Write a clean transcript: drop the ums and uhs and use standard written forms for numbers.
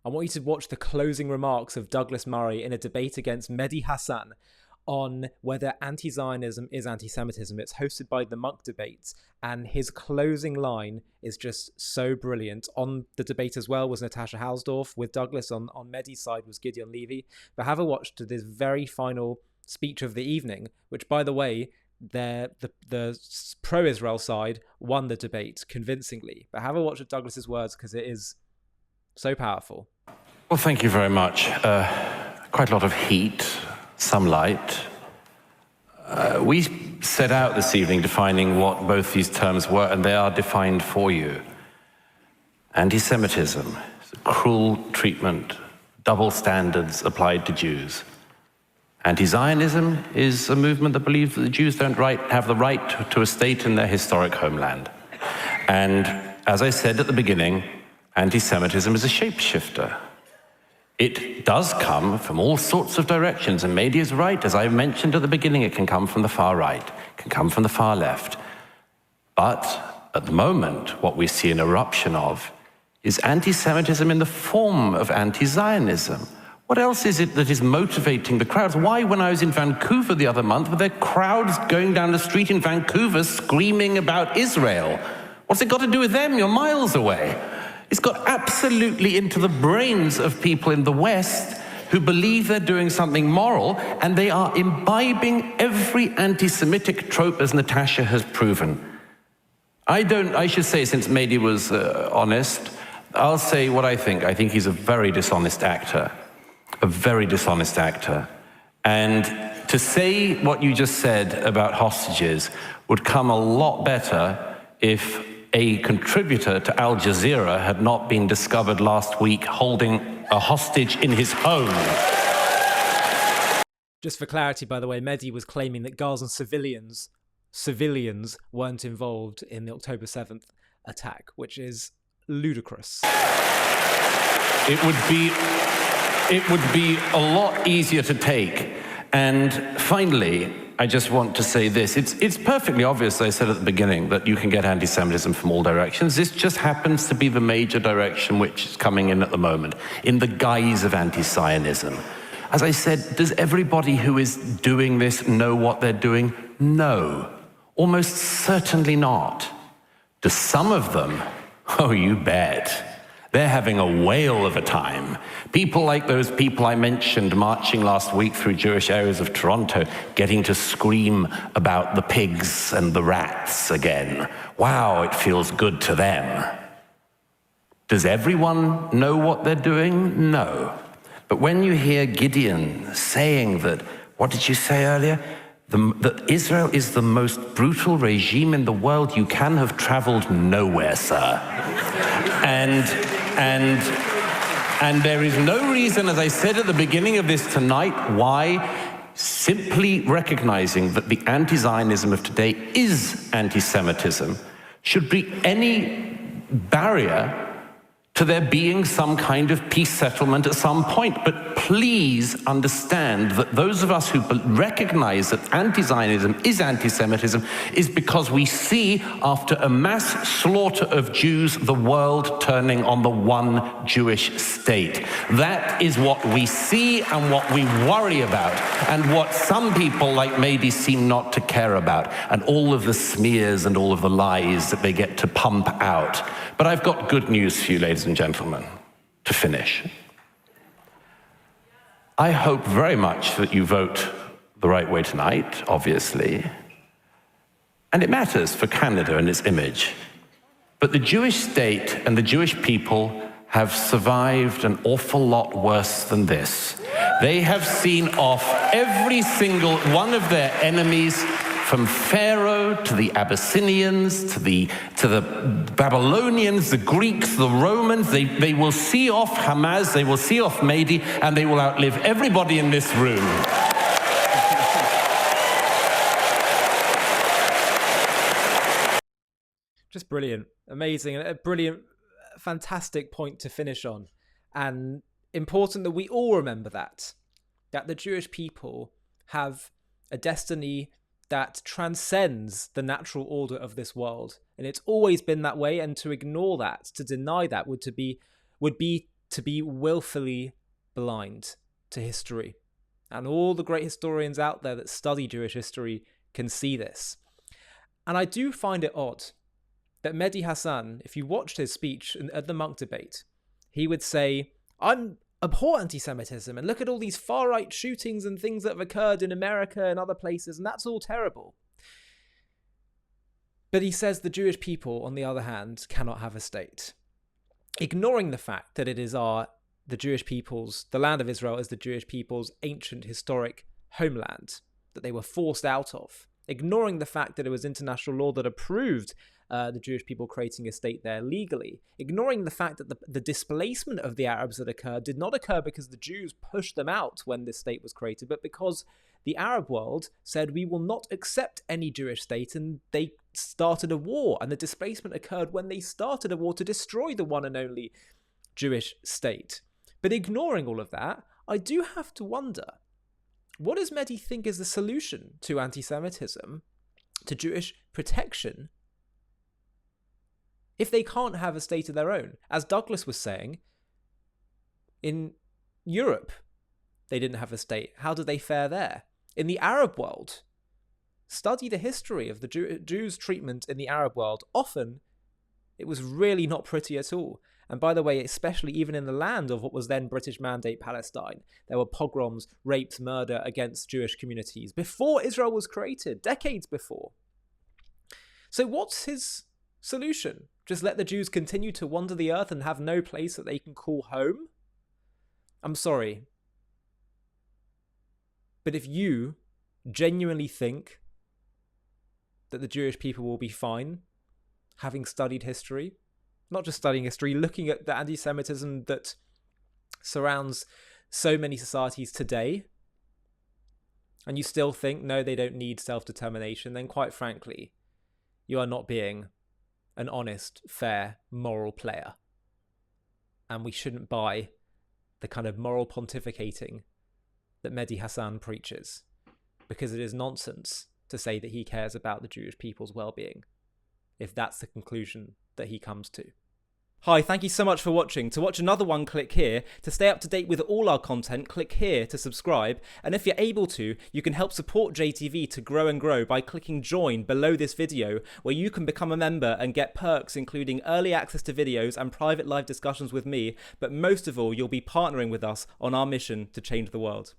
I want you to watch the closing remarks of Douglas Murray in a debate against Mehdi Hasan on whether anti-Zionism is anti-Semitism. It's hosted by the Munk Debate, and his closing line is just so brilliant. On the debate as well was Natasha Hausdorff. With Douglas on Mehdi's side was Gideon Levy. But have a watch to this very final speech of the evening, which, by the way, the pro-Israel side won the debate convincingly. But have a watch of Douglas's words, because it is so powerful. Well, thank you very much. Quite a lot of heat, some light. We set out this evening defining what both these terms were, and they are defined for you. Anti-Semitism is a cruel treatment, double standards applied to Jews. Anti-Zionism is a movement that believes that the Jews don't have the right to a state in their historic homeland. And as I said at the beginning, anti-Semitism is a shapeshifter. It does come from all sorts of directions, and Mehdi is right. As I mentioned at the beginning, it can come from the far right, it can come from the far left. But at the moment, what we see an eruption of is anti-Semitism in the form of anti-Zionism. What else is it that is motivating the crowds? Why, when I was in Vancouver the other month, were there crowds going down the street in Vancouver screaming about Israel? What's it got to do with them? You're miles away. It's got absolutely into the brains of people in the West who believe they're doing something moral, and they are imbibing every anti-Semitic trope, as Natasha has proven. I should say, since Mehdi was honest, I'll say what I think. I think he's a very dishonest actor. A very dishonest actor. And to say what you just said about hostages would come a lot better if a contributor to Al Jazeera had not been discovered last week holding a hostage in his home. Just for clarity, by the way, Mehdi was claiming that Gazan civilians weren't involved in the October 7th attack, which is ludicrous. It would be a lot easier to take. And finally, I just want to say this. It's perfectly obvious, I said at the beginning, that you can get anti-Semitism from all directions. This just happens to be the major direction which is coming in at the moment, in the guise of anti-Zionism. As I said, does everybody who is doing this know what they're doing? No. Almost certainly not. Do some of them? Oh, you bet. They're having a whale of a time. People like those people I mentioned marching last week through Jewish areas of Toronto, getting to scream about the pigs and the rats again. Wow, it feels good to them. Does everyone know what they're doing? No. But when you hear Gideon saying that, what did you say earlier? That Israel is the most brutal regime in the world, you can have traveled nowhere, sir. And there is no reason, as I said at the beginning of this tonight, why simply recognizing that the anti-Zionism of today is anti-Semitism should be any barrier to there being some kind of peace settlement at some point. But please understand that those of us who recognize that anti-Zionism is anti-Semitism is because we see, after a mass slaughter of Jews, the world turning on the one Jewish state. That is what we see and what we worry about, and what some people like Mehdi seem not to care about, and all of the smears and all of the lies that they get to pump out. But I've got good news for you, ladies and gentlemen, to finish. I hope very much that you vote the right way tonight, obviously. And it matters for Canada and its image. But the Jewish state and the Jewish people have survived an awful lot worse than this. They have seen off every single one of their enemies, from Pharaoh to the Abyssinians, to the Babylonians, the Greeks, the Romans. They will see off Hamas, they will see off Mehdi, and they will outlive everybody in this room. Just brilliant, amazing, and a brilliant, fantastic point to finish on. And important that we all remember that the Jewish people have a destiny that transcends the natural order of this world. And it's always been that way, and to ignore that, to deny that, would be to be willfully blind to history. And all the great historians out there that study Jewish history can see this. And I do find it odd that Mehdi Hasan, if you watched his speech at the Munk Debate, he would say, I abhor anti-Semitism and look at all these far-right shootings and things that have occurred in America and other places, and that's all terrible. But he says the Jewish people, on the other hand, cannot have a state, ignoring the fact that it is the Jewish people's, the land of Israel is the Jewish people's ancient historic homeland that they were forced out of, ignoring the fact that it was international law that approved the Jewish people creating a state there legally, ignoring the fact that the displacement of the Arabs that occurred did not occur because the Jews pushed them out when this state was created, but because the Arab world said we will not accept any Jewish state, and they started a war, and the displacement occurred when they started a war to destroy the one and only Jewish state. But ignoring all of that, I do have to wonder, what does Mehdi think is the solution to anti-Semitism, to Jewish protection, if they can't have a state of their own? As Douglas was saying, in Europe, they didn't have a state. How did they fare there? In the Arab world, study the history of the Jews' treatment in the Arab world. Often, it was really not pretty at all. And by the way, especially even in the land of what was then British Mandate Palestine, there were pogroms, rapes, murder against Jewish communities before Israel was created, decades before. So what's his solution? Just let the Jews continue to wander the earth and have no place that they can call home? I'm sorry. But if you genuinely think that the Jewish people will be fine, having studied history, not just studying history, looking at the anti-Semitism that surrounds so many societies today, and you still think, no, they don't need self-determination, then quite frankly, you are not being an honest, fair, moral player. And we shouldn't buy the kind of moral pontificating that Mehdi Hasan preaches, because it is nonsense to say that he cares about the Jewish people's well-being, if that's the conclusion that he comes to. Hi, thank you so much for watching. To watch another one, click here. To stay up to date with all our content, click here to subscribe. And if you're able to, you can help support JTV to grow and grow by clicking join below this video, where you can become a member and get perks including early access to videos and private live discussions with me. But most of all, you'll be partnering with us on our mission to change the world.